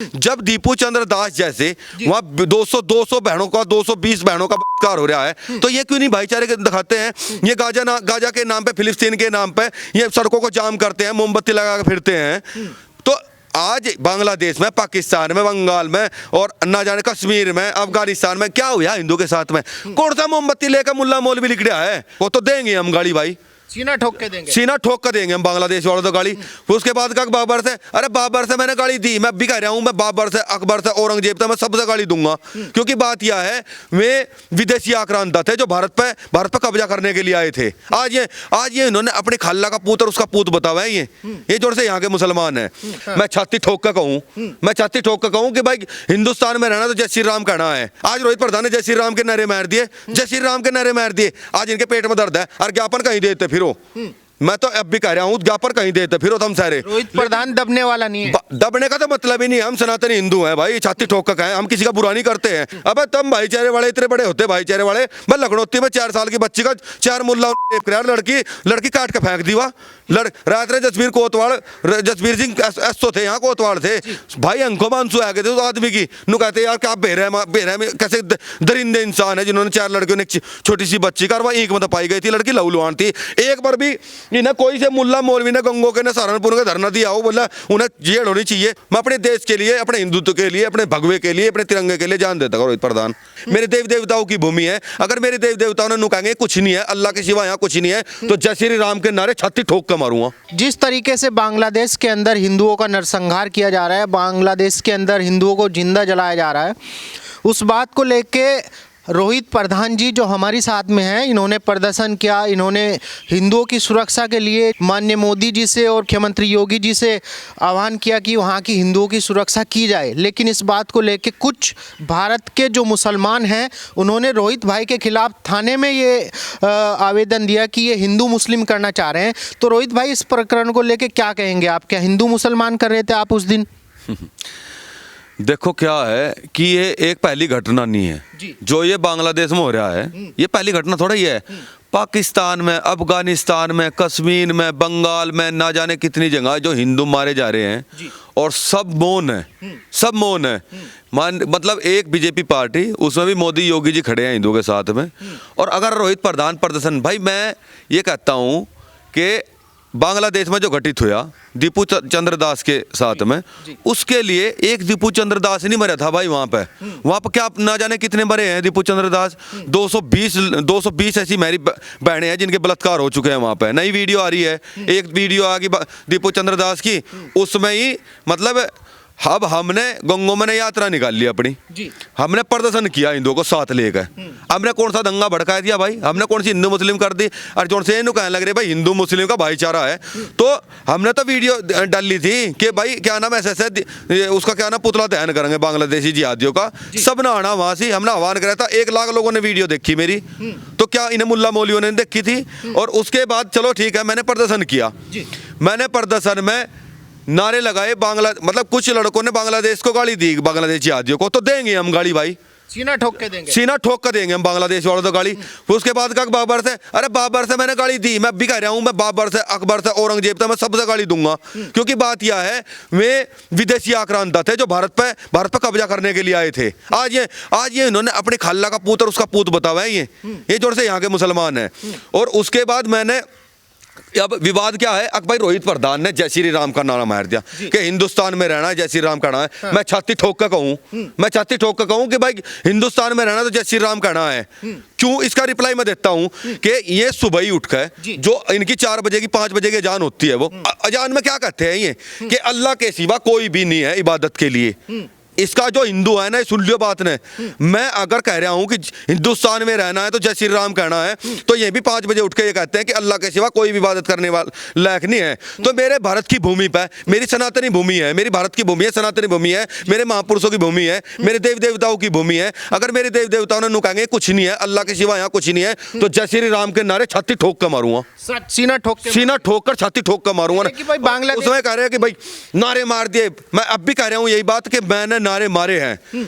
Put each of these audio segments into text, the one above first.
जब दीपू चंद्र दास जैसे वहाँ 200 बहनों का 220 बहनों का बलात्कार हो रहा है, तो ये क्यों नहीं भाईचारे के दिखाते हैं? ये गाजा के नाम पे, फिलिस्तीन के नाम पे ये सड़कों को जाम करते हैं, मोमबत्ती लगा कर फिरते हैं। तो आज बांग्लादेश में, पाकिस्तान में, बंगाल में और ना जाने कश्मीर में, अफगानिस्तान में क्या हुआ हिंदू के साथ में? कौन सा मोमबत्ती लेकर मुल्ला मौलवी लिख रहा है? वो तो देंगे हम गाड़ी भाई, सीना ठोक के देंगे, सीना ठोक कर देंगे हम बांग्लादेश वालों तो गाड़ी। उसके बाद का बाबर से, अरे बाबर से मैंने गाड़ी दी, मैं भी कह रहा हूं, मैं बाबर से, अकबर से, औरंगजेब से, मैं सबसे गाड़ी दूंगा। क्योंकि बात यह है, वे विदेशी आक्रांता थे जो भारत पे कब्जा करने के लिए आए थे। आज ये इन्होंने अपनी खाला का पूत और उसका पूत बतावा है। ये जोर से यहाँ के मुसलमान है। मैं छाती ठोक कर कहूँ कि भाई हिंदुस्तान में रहना तो जय श्री राम कहना है। आज रोहित प्रधान ने जय श्री राम के नारे मार दिए, जय श्री राम के नारे मार दिए। आज इनके पेट में दर्द है और ज्ञापन कहीं देते फिरो। मैं तो अब भी कह रहा हूँ, ज्ञापन कहीं देते फिरो तुम सारे। रोहित प्रधान दबने वाला नहीं है। दबने का तो मतलब ही नहीं है। हम सनातनी हिंदू हैं भाई, छाती ठोक कर कहें, हम किसी का बुरा नहीं करते हैं। अबे तुम भाईचारे वाले इतने बड़े होते भाईचारे वाले, मैं लखनौती में 4 साल की बच्ची का 4 मुल्ला लड़की काट के फेंक दी। रात रे जसवीर सिंह एसओ थे, यहाँ कोतवाल थे भाई। अंको मानसू आ गए थे उस आदमी की। नु कहते यार क्या बेरहम कैसे दरिंदे इंसान है जिन्होंने 4 लड़कियों ने छोटी सी बच्ची का, वह एक मतलब पाई गई थी, लड़की लहूलुहान थी। एक बार भी इन्हें कोई से मुल्ला मौलवी ने गंगो के ने सहारनपुर का धरना दिया हो, बोला उन्हें जेल होनी चाहिए। मैं अपने देश के लिए, अपने हिंदुत्व के लिए, अपने भगवे के लिए, अपने तिरंगे के लिए जान देता हूँ रोहित प्रधान। मेरे देवी देवताओं की भूमि है। अगर मेरे देवी देवताओं ने नुकाएंगे कुछ नहीं है, अल्लाह के सिवा यहाँ कुछ नहीं है, तो जय श्री राम के नारे छाती ठोक कर मारूंगा। जिस तरीके से बांग्लादेश के अंदर हिंदुओं का नरसंहार किया जा रहा है, बांग्लादेश के अंदर हिंदुओं को जिंदा जलाया जा रहा है, उस बात को लेके रोहित प्रधान जी जो हमारी साथ में हैं, इन्होंने प्रदर्शन किया। इन्होंने हिंदुओं की सुरक्षा के लिए माननीय मोदी जी से और मुख्यमंत्री योगी जी से आह्वान किया कि वहाँ की हिंदुओं की सुरक्षा की जाए। लेकिन इस बात को लेके कुछ भारत के जो मुसलमान हैं, उन्होंने रोहित भाई के खिलाफ थाने में ये आवेदन दिया कि ये हिंदू मुस्लिम करना चाह रहे हैं। तो रोहित भाई, इस प्रकरण को लेके क्या कहेंगे आप? क्या हिंदू मुसलमान कर रहे थे आप उस दिन? देखो क्या है कि ये एक पहली घटना नहीं है जो ये बांग्लादेश में हो रहा है। ये पहली घटना थोड़ा ही है। पाकिस्तान में, अफगानिस्तान में, कश्मीर में, बंगाल में, ना जाने कितनी जगह जो हिंदू मारे जा रहे हैं और सब मौन है, सब मौन है। मतलब एक बीजेपी पार्टी, उसमें भी मोदी योगी जी खड़े हैं हिंदुओं के साथ में। और अगर रोहित प्रधान प्रदर्शन, भाई मैं ये कहता हूँ कि बांग्लादेश में जो घटित हुआ दीपू चंद्र दास के साथ में, उसके लिए एक दीपू चंद्र दास नहीं मरा था भाई। वहाँ पे क्या ना जाने कितने मरे हैं दीपू चंद्र दास। 220 ऐसी मेरी बहनें हैं जिनके बलात्कार हो चुके हैं वहाँ पे। नई वीडियो आ रही है, एक वीडियो आ गई दीपू चंद्र दास की, उसमें ही मतलब अब हमने गंगो में यात्रा निकाल ली अपनी, हमने प्रदर्शन किया हिंदुओं को साथ लेकर। हमने कौन सा दंगा भड़का दिया भाई? हमने कौन सी हिंदू मुस्लिम कर दी? और जो से कहने लग रहे भाई हिंदू मुस्लिम का भाईचारा है, तो हमने तो वीडियो डाली थी कि भाई क्या नाम ऐसे उसका क्या नाम पुतला दहन करेंगे बांग्लादेशी जिहादियों का। सब ने आना वहां से, हमने आह्वान कराया था। 1 लाख लोगों ने वीडियो देखी मेरी, तो क्या इन्हें मुल्ला मौलवियों ने देखी थी? और उसके बाद चलो ठीक है, मैंने प्रदर्शन किया। मैंने प्रदर्शन में नारे लगाए, मतलब कुछ लड़कों ने बांग्लादेश को गाली दी, बांग्लादेश जिहादियों को, तो देंगे हम गाली भाई, सीना ठोक के देंगे, सीना ठोक कर देंगे हम बांग्लादेश वालों तो गाली। उसके बाद का बाबर से, अरे बाबर से मैंने गाली दी, मैं भी कह रहा हूं, मैं बाबर से, अकबर से, औरंगजेब से, मैं सबसे गाली दूंगा। क्योंकि बात यह है, वे विदेशी आक्रांता थे जो भारत पे कब्जा करने के लिए आए थे। आज ये इन्होंने अपनी खाला का पूत और उसका पूत बतावा है। ये जोर से यहाँ के मुसलमान है। और उसके बाद मैंने, अब विवाद क्या है, भाई रोहित प्रधान ने जय श्री राम का नारा मार दिया कि हिंदुस्तान में रहना है जय श्री राम कहना है। मैं छाती ठोक कर कहूँ कि भाई हिंदुस्तान में रहना तो जय श्री राम कहना है। क्यों? इसका रिप्लाई मैं देता हूँ कि ये सुबह ही उठकर जो इनकी 4 बजे की 5 बजे की अजान होती है, वो अजान में क्या कहते हैं ये कि अल्लाह के सिवा कोई भी नहीं है इबादत के लिए। इसका जो हिंदू है ना, सुन लियो बात ने, मैं अगर कह रहा हूं कि हिंदुस्तान में रहना है तो जय श्री राम कहना है, तो ये भी 5 बजे उठ के ये कहते हैं कि अल्लाह के सिवा कोई भी इबादत करने वाला लायक नहीं है। तो मेरे भारत की भूमि पर, मेरी सनातनी भूमि है, मेरी भारत की भूमि है, सनातनी भूमि है, मेरे महापुरुषों की भूमि है, मेरे देवी देवताओं की भूमि है। अगर मेरे देवी देवताओं ने नुकाएंगे कुछ नहीं है, अल्लाह के सिवा यहाँ कुछ नहीं है, तो जय श्री राम के नारे छाती ठोक कर मारूंगा, सीना ठोक कर छाती ठोक कर मारूंगा। उसमें कह रहे हैं कि भाई नारे मार दिए। मैं अब भी कह रहा हूँ यही बात कि मैंने नारे मारे हैं।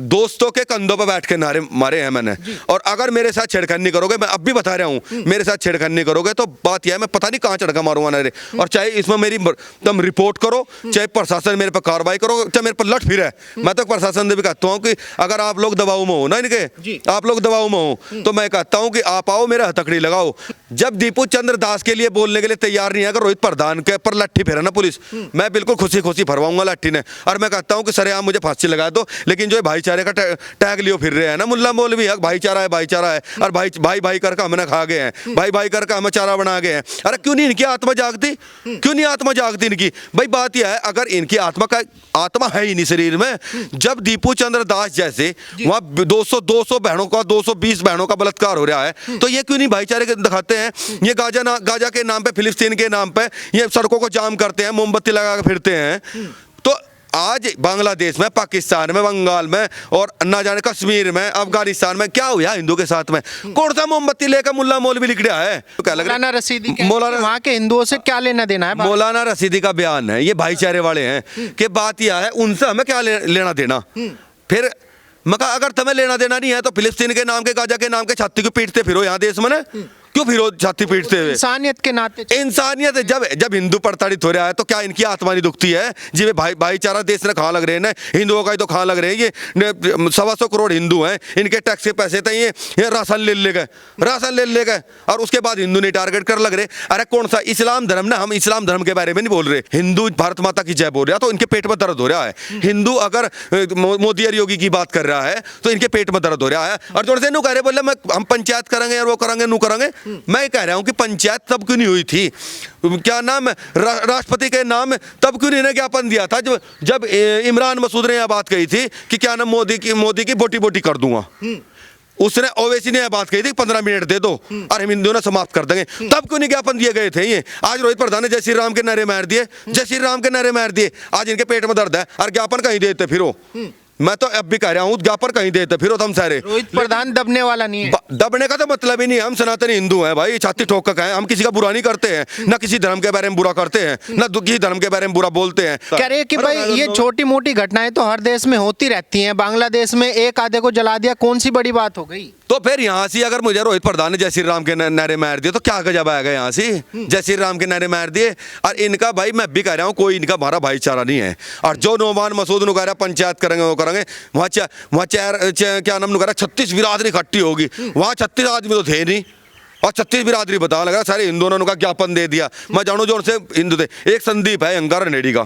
दोस्तों के कंधों पर बैठ के नारे मारे हैं मैंने। और अगर मेरे साथ छेड़खानी करोगे, मैं अब भी बता रहा हूँ, मेरे साथ छेड़खानी करोगे तो बात यह है मैं पता नहीं कहाँ चढ़का मारूंगा नारे। और चाहे इसमें मेरी तुम रिपोर्ट करो, चाहे प्रशासन मेरे पर कार्रवाई करो, चाहे मेरे पर लट फिरे। मैं तो प्रशासन से भी कहता हूँ कि अगर आप लोग दबाव में हो ना, इनके आप लोग दबाव में हो, तो मैं कहता हूँ कि आप आओ, मेरा हथकड़ी लगाओ। जब दीपू चंद्र दास के लिए बोलने के लिए तैयार नहीं है, अगर रोहित प्रधान के पर लट्ठी फेरा ना पुलिस, मैं बिल्कुल खुशी खुशी फरवाऊंगा लट्ठी ने। और मैं कहता हूँ कि सरेआम मुझे फांसी लगा दो, लेकिन जो भाईचारे का टैग लियो फिर रहे हैं ना मुल्ला मौलवी, भाईचारा है, भाईचारा है, और भाई भाई करके हमने खा गए हैं, भाई भाई करके हमें चारा बना गए हैं। अरे क्यों नहीं इनकी आत्मा जागती, क्यों नहीं आत्मा जागती इनकी? भाई बात यह है, अगर इनकी आत्मा है ही नहीं शरीर में, जब दीपू चंद्र दास जैसे वहाँ 200 बहनों का, 220 बहनों का बलात्कार हो रहा है, तो ये क्यों नहीं भाईचारे के दिखाते हैं? ये गाजा के नाम पे, फिलिस्तीन के नाम पे ये सड़कों को जाम करते हैं, मोमबत्ती लगा के फिरते हैं। तो आज बांग्लादेश में, पाकिस्तान में, बंगाल में और ना जाने कश्मीर में, अफगानिस्तान में क्या हुआ हिंदू के साथ में? कौन सा मोमबत्ती लेकर मुल्ला मौलवी लिख रहा है? तो क्या लग रहा है? मौलाना रशीदी वहाँ के हिंदुओं से क्या लेना देना है? मौलाना रशीदी का बयान है, ये भाईचारे वाले हैं कि बात यह है, उनसे हमें क्या लेना देना? फिर मगर अगर तुम्हें लेना देना नहीं है तो फिलिस्तीन के नाम के, गाजा के नाम के छाती को पीटते फिरो यहाँ देश में ना, क्यों फिरो छाती पीटते हुए? इंसानियत के नाते, इंसानियत जब हिंदू प्रताड़ित हो रहा है तो क्या इनकी आत्मा नहीं दुखती है? जी भाईचारा देश ने कहाँ लग रहे हैं ना, हिंदुओं का ही तो कहाँ लग रहे हैं। ये 125 करोड़ हिंदू हैं, इनके टैक्स के पैसे थे, ये राशन ले गए और उसके बाद हिंदू नहीं टारगेट कर लग रहे। अरे कौन सा इस्लाम धर्म ना, हम इस्लाम धर्म के बारे में नहीं बोल रहे। हिंदू भारत माता की जय बोल रहा तो इनके पेट में दर्द हो रहा है। हिंदू अगर मोदी और योगी की बात कर रहा है तो इनके पेट में दर्द हो रहा है। और जोर से नू कह रहे, बोले हम पंचायत करेंगे और वो करेंगे, नू करेंगे। मैं कह रहा हूं कि पंचायत तब क्यों नहीं हुई थी, क्या नाम राष्ट्रपति के नाम तब क्यों नहीं ज्ञापन दिया था जब इमरान मसूद ने यह बात कही थी कि क्या नाम मोदी की बोटी बोटी कर दूंगा। उसने ओवैसी ने यह बात कही थी 15 मिनट दे दो और हम हिंदुओं ने समाप्त कर देंगे। तब क्यों नहीं ज्ञापन दिए गए थे? ये आज रोहित प्रधान ने जय श्री राम के नारे मार दिए, जय श्री राम के नारे मार दिए। आज इनके पेट में दर्द है और ज्ञापन कहीं देते फिरो। मैं तो अब भी कह रहा हूँ ज्ञापन कहीं देते फिर हम सारे। रोहित प्रधान दबने वाला नहीं है। दबने का तो मतलब ही नहीं है। हम सनातनी हिंदू हैं भाई, छाती ठोक कर कहें, हम किसी का बुरा नहीं करते हैं, ना किसी धर्म के बारे में बुरा करते हैं, ना किसी धर्म के बारे में बुरा बोलते हैं। कह रहे कि भाई ये छोटी मोटी घटनाएं तो हर देश में होती रहती हैं, बांग्लादेश में एक आधे को जला दिया, कौन सी बड़ी बात हो गई? तो फिर यहाँ से अगर मुझे रोहित प्रधान ने जय श्री राम के नारे मार दिए तो क्या गजब आएगा? यहाँ से जय श्री राम के नारे मार दिए और इनका भाई मैं भी कह रहा हूँ कोई इनका हमारा भाईचारा नहीं है। और जो नोमान मसूद ने कह रहा पंचायत करेंगे वो करेंगे, वहाँ क्या नाम कह रहा 36 बिरादरी इकट्ठी होगी, वहाँ 36 आदमी तो थे नहीं और 36 बिरादरी बता लगा सारे हिंदुओं ने ज्ञापन दे दिया। मैं जानू जो उनसे हिंदू थे, एक संदीप है अंगार नेडी का,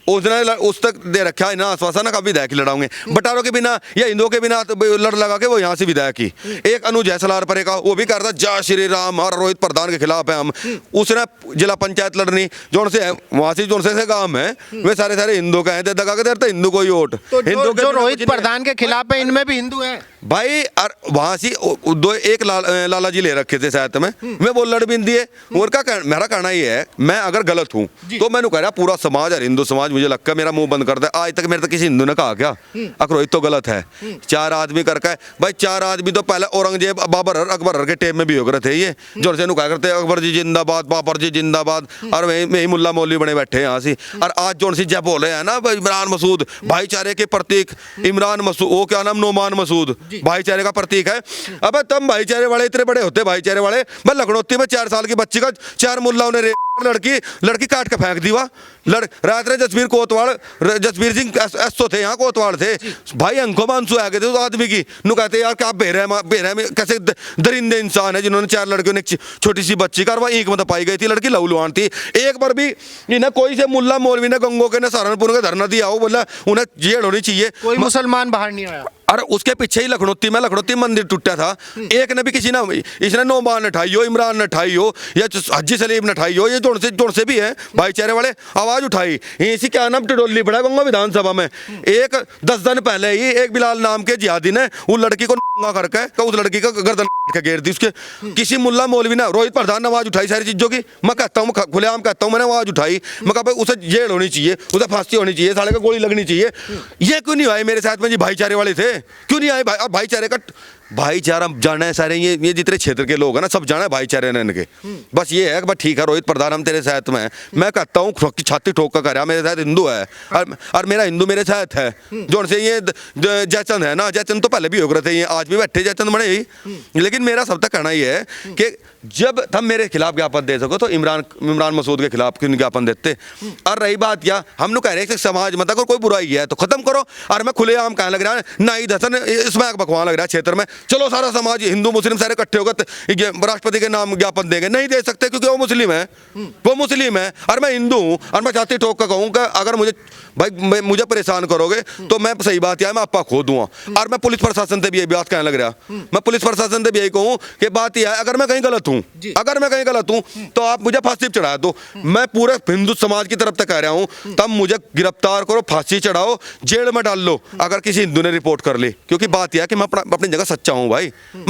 उसने उस तक दे रखा है ना आश्वासन का विधायक की लड़ाऊंगे, बटारों के बिना या हिंदुओं के बिना लड़ लगा के वो यहाँ से विधायक की। एक अनुज है सलार परे का, वो भी कर रहा जय श्री राम और रोहित प्रधान के खिलाफ है हम। उसने जिला पंचायत लड़नी जो से वहाँ से जो से काम है वे सारे हिंदू का है, दगा के देते हिंदू को ही वोट। हिंदू जो रोहित प्रधान के खिलाफ है इनमें भी हिंदू है भाई। और वहाँ से एक लाला जी ले रखे थे साथ में, मैं वो लड़ भी दिए। और का मेरा कहना ये है, मैं अगर गलत हूँ तो मैंने कह रहा पूरा समाज और हिंदू समाज मुझे लगता है मेरा मुंह बंद कर दे। आज तक मेरे तक किसी हिंदू ने कहा क्या रोहित तो गलत है? 4 आदमी करके भाई, 4 आदमी तो पहले औरंगजेब बाबर अकबर के टेम में भी हो गए थे। ये जोर से कहा करते अकबर जी जिंदाबाद, बाबर जी जिंदाबाद, और वही मुल्ला मौलवी बने बैठे यहाँ से। और आज जोर से जब बोल रहे हैं ना इमरान मसूद भाईचारे के प्रतीक, इमरान मसूद वो क्या नाम नोमान मसूद भाईचारे का प्रतीक है। अब तुम भाईचारे वाले इतने बड़े होते भाईचारे वाले, मैं लखनौती में 4 साल की बच्ची का 4 मुल्लाओं ने लड़की काट के फेंक दी। रात रे जसवीर सिंह एसओ थे यहाँ कोतवाल थे भाई, अंकों में आंसू आ गए थे उस आदमी की। नु कहते यार क्या बेरहम कैसे दरिंदे इंसान है जिन्होंने 4 लड़कियों ने छोटी सी बच्ची का, वह एक मतलब पाई गई थी लड़की लहूलुहान थी। एक बार भी इन्हें कोई से मुल्ला मौलवी ने गंगो के ने सहारनपुर का धरना दिया हो, बोला उन्हें जेल होनी चाहिए, कोई मुसलमान बाहर नहीं आया। और उसके पीछे ही लखनौती मंदिर टूटा था, एक ने भी किसी ना, इसने नोमान ने ठाई हो, इमरान ने ठाई हो या हज्जी सलीम ने ठाई हो, ये जोड़ से भी है भाईचारे वाले आवाज उठाई। इसी क्या नाम टिडोली पड़ा गंगा विधानसभा में। एक 10 दिन पहले ही एक बिलाल नाम के जिहादी ने वो लड़की को करके उस लड़की का गर्दन के घेर दी। उसके किसी मुल्ला मौलवी ने, रोहित प्रधान ने आवाज उठाई सारी चीजों की। मैं कहता हूँ खुलेआम कहता हूँ, मैंने आवाज उठाई। मैं कहा उसे जेल होनी चाहिए, उसे फांसी होनी चाहिए, साले को गोली लगनी चाहिए। ये क्यों नहीं आए मेरे साथ में? जी भाईचारे वाले थे, क्यों नहीं आए? भाईचारे का भाईचारा जाना है सारे, ये जितने क्षेत्र के लोग हैं ना सब जाना है भाईचारे ने इनके। बस ये है कि बस ठीक है रोहित प्रधान हम तेरे साथ में हैं। मैं कहता हूँ छाती ठोक कर कह रहा मेरे साथ हिंदू है और मेरा हिंदू मेरे साथ है। जो से ये जयचंद है ना, जयचंद तो पहले भी हो गए थे, ये आज भी बैठे जयचंद बने ही। लेकिन मेरा सब तक कहना ये है कि जब तुम मेरे खिलाफ ज्ञापन दे सको तो इमरान मसूद के खिलाफ क्यों ज्ञापन देते। और रही बात क्या हम लोग कह रहे हैं कि समाज में अगर कोई बुराई है तो खत्म करो। और मैं खुलेआम कहने लग रहा है नाई हसन इसमें बकवान लग रहा है क्षेत्र में, चलो सारा समाज हिंदू मुस्लिम सारे इकट्ठे होकर राष्ट्रपति के नाम ज्ञापन देंगे, नहीं दे सकते क्योंकि वो मुस्लिम है, वो मुस्लिम है और मैं हिंदू हूँ। और मैं छाती ठोक कर कहूँ कि अगर मुझे परेशान करोगे तो मैं सही बात है मैं आपका खो दूंगा। और मैं पुलिस प्रशासन से भी यही बात कहने लग रहा, मैं पुलिस प्रशासन से भी यही कहूँ कि बात यह है अगर मैं कहीं गलत हूँ, अगर मैं कहीं गलत हूँ तो आप मुझे फांसी चढ़ा दो। मैं पूरे हिंदू समाज की तरफ से कह रहा हूँ तब मुझे गिरफ्तार करो, फांसी चढ़ाओ, जेल में डाल लो अगर किसी हिंदू ने रिपोर्ट कर ली। क्योंकि बात यह है कि मैं अपनी जगह सच्चा हूँ भाई,